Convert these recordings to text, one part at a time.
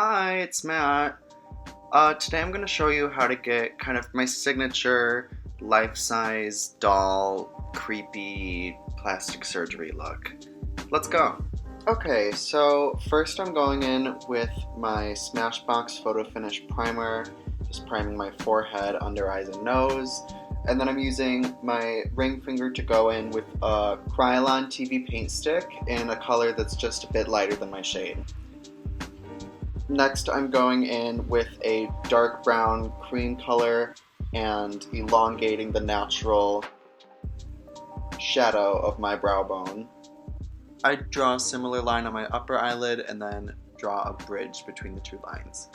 Hi, it's Matt. Today I'm going to show you how to get kind of my signature life-size doll creepy plastic surgery look. Let's go. Okay, so first I'm going in with my Smashbox Photo Finish Primer, just priming my forehead, under eyes, and nose. And then I'm using my ring finger to go in with a Krylon TV paint stick in a color that's just a bit lighter than my shade. Next, I'm going in with a dark brown cream color and elongating the natural shadow of my brow bone. I draw a similar line on my upper eyelid and then draw a bridge between the two lines.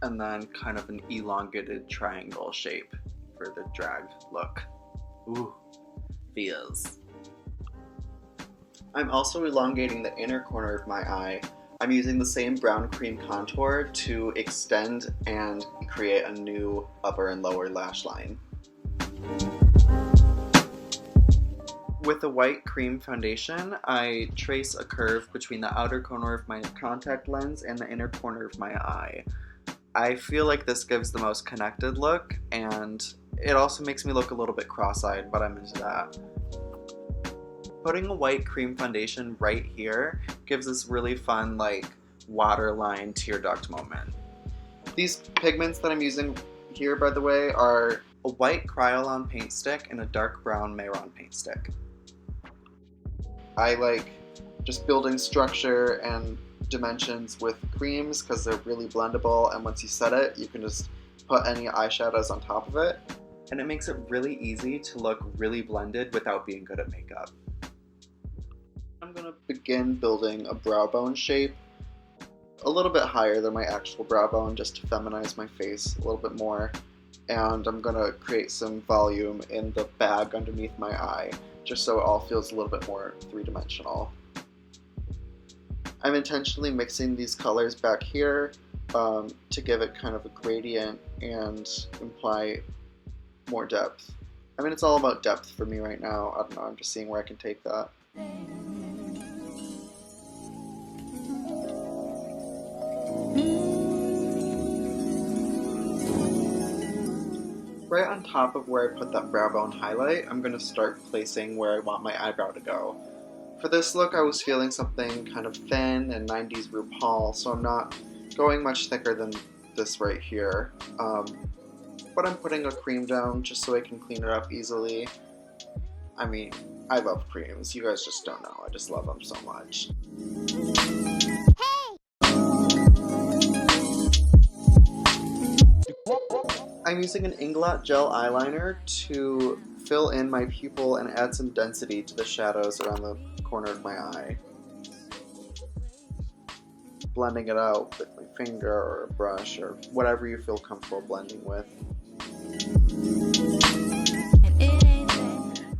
And then kind of an elongated triangle shape for the drag look. Ooh, feels. I'm also elongating the inner corner of my eye. I'm using the same brown cream contour to extend and create a new upper and lower lash line. With a white cream foundation, I trace a curve between the outer corner of my contact lens and the inner corner of my eye. I feel like this gives the most connected look, and it also makes me look a little bit cross-eyed, but I'm into that. Putting a white cream foundation right here gives this really fun, like, waterline tear duct moment. These pigments that I'm using here, by the way, are a white Krylon paint stick and a dark brown Mehron paint stick. I like just building structure and dimensions with creams because they're really blendable, and once you set it, you can just put any eyeshadows on top of it. And it makes it really easy to look really blended without being good at makeup. I'm going to begin building a brow bone shape a little bit higher than my actual brow bone just to feminize my face a little bit more. And I'm going to create some volume in the bag underneath my eye just so it all feels a little bit more three-dimensional. I'm intentionally mixing these colors back here to give it kind of a gradient and imply more depth. I mean, it's all about depth for me right now. I don't know, I'm just seeing where I can take that. Right on top of where I put that brow bone highlight, I'm going to start placing where I want my eyebrow to go. For this look, I was feeling something kind of thin and 90s RuPaul, so I'm not going much thicker than this right here. But I'm putting a cream down just so I can clean it up easily. I mean, I love creams. You guys just don't know. I just love them so much. I'm using an Inglot gel eyeliner to fill in my pupil and add some density to the shadows around the corner of my eye. Blending it out with my finger or a brush or whatever you feel comfortable blending with.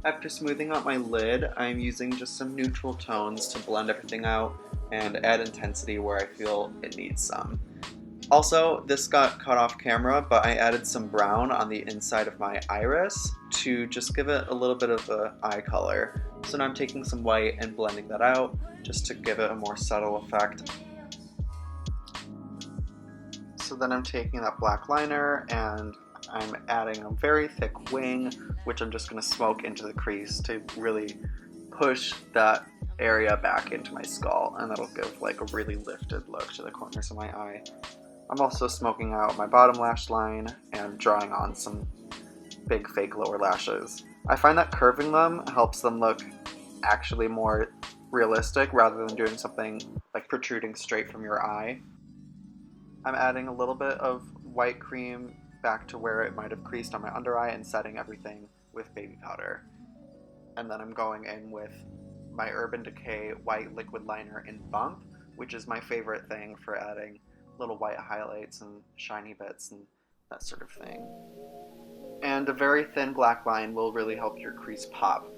After smoothing out my lid, I'm using just some neutral tones to blend everything out and add intensity where I feel it needs some. Also, this got cut off camera, but I added some brown on the inside of my iris to just give it a little bit of an eye color. So now I'm taking some white and blending that out just to give it a more subtle effect. So then I'm taking that black liner and I'm adding a very thick wing, which I'm just going to smoke into the crease to really push that area back into my skull, and that'll give like a really lifted look to the corners of my eye. I'm also smoking out my bottom lash line and drawing on some big fake lower lashes. I find that curving them helps them look actually more realistic rather than doing something like protruding straight from your eye. I'm adding a little bit of white cream back to where it might have creased on my under eye and setting everything with baby powder. And then I'm going in with my Urban Decay white liquid liner in Bump, which is my favorite thing for adding little white highlights and shiny bits and that sort of thing. And a very thin black line will really help your crease pop.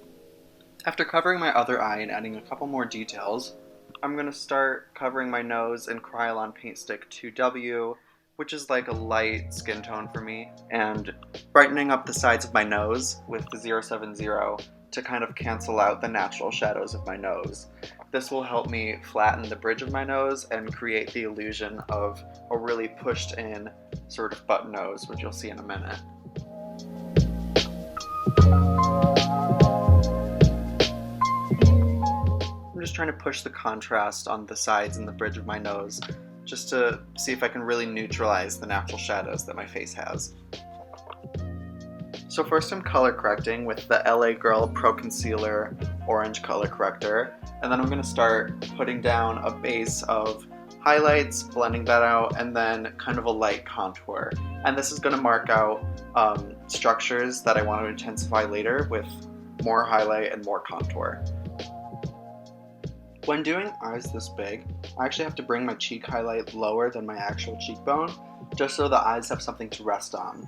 After covering my other eye and adding a couple more details, I'm going to start covering my nose in Krylon Paint Stick 2W, which is like a light skin tone for me, and brightening up the sides of my nose with the 070 to kind of cancel out the natural shadows of my nose. This will help me flatten the bridge of my nose and create the illusion of a really pushed in sort of button nose, which you'll see in a minute. I'm just trying to push the contrast on the sides and the bridge of my nose just to see if I can really neutralize the natural shadows that my face has. So first I'm color correcting with the LA Girl Pro Concealer Orange Color Corrector, and then I'm going to start putting down a base of highlights, blending that out, and then kind of a light contour. And this is going to mark out structures that I want to intensify later with more highlight and more contour. When doing eyes this big, I actually have to bring my cheek highlight lower than my actual cheekbone, just so the eyes have something to rest on.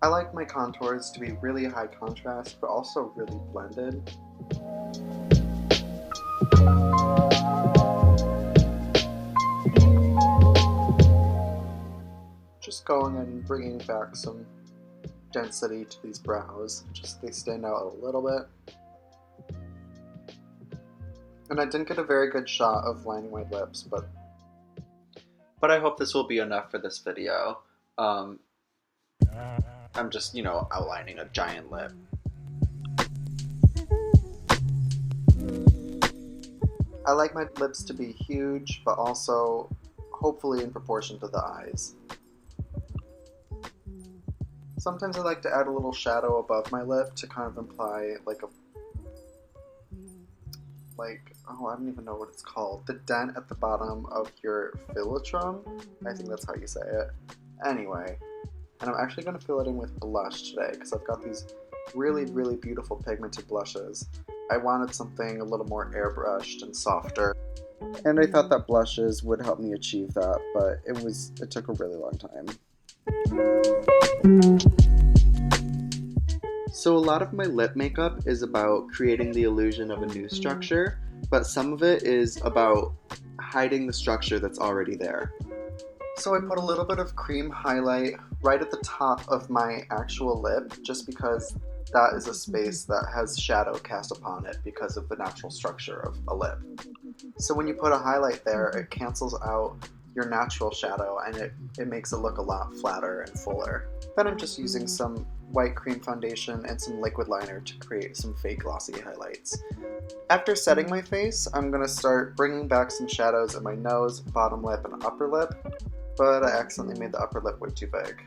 I like my contours to be really high contrast, but also really blended. Just going and bringing back some density to these brows, just so they stand out a little bit. And I didn't get a very good shot of lining my lips, but I hope this will be enough for this video. I'm just, outlining a giant lip. I like my lips to be huge, but also hopefully in proportion to the eyes. Sometimes I like to add a little shadow above my lip to kind of imply I don't even know what it's called. The dent at the bottom of your philtrum? I think that's how you say it. Anyway, and I'm actually going to fill it in with blush today because I've got these really, really beautiful pigmented blushes. I wanted something a little more airbrushed and softer. And I thought that blushes would help me achieve that, but it took a really long time. So a lot of my lip makeup is about creating the illusion of a new structure, but some of it is about hiding the structure that's already there. So I put a little bit of cream highlight right at the top of my actual lip, just because that is a space that has shadow cast upon it because of the natural structure of a lip. So when you put a highlight there, it cancels out your natural shadow and it makes it look a lot flatter and fuller. Then I'm just using some white cream foundation and some liquid liner to create some fake glossy highlights. After setting my face, I'm going to start bringing back some shadows in my nose, bottom lip, and upper lip, but I accidentally made the upper lip way too big.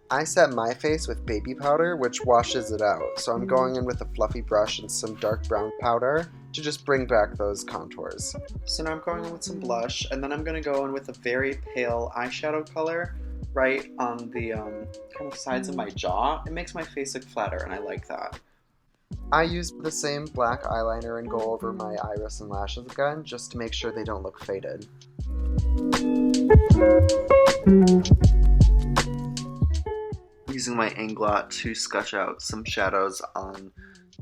I set my face with baby powder, which washes it out, so I'm going in with a fluffy brush and some dark brown powder to just bring back those contours. So now I'm going in with some blush, and then I'm going to go in with a very pale eyeshadow color right on the kind of sides of my jaw. It makes my face look flatter, and I like that. I use the same black eyeliner and go over my iris and lashes again, just to make sure they don't look faded. Using my Inglot to sketch out some shadows on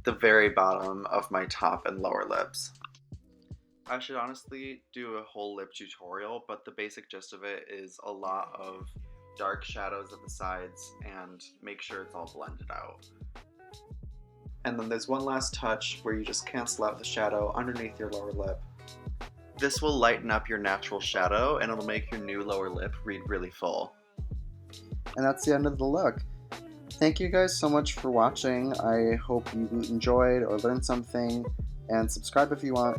the very bottom of my top and lower lips. I should honestly do a whole lip tutorial, but the basic gist of it is a lot of dark shadows at the sides and make sure it's all blended out. And then there's one last touch where you just cancel out the shadow underneath your lower lip. This will lighten up your natural shadow and it'll make your new lower lip read really full. And that's the end of the look. Thank you guys so much for watching. I hope you enjoyed or learned something, and subscribe if you want.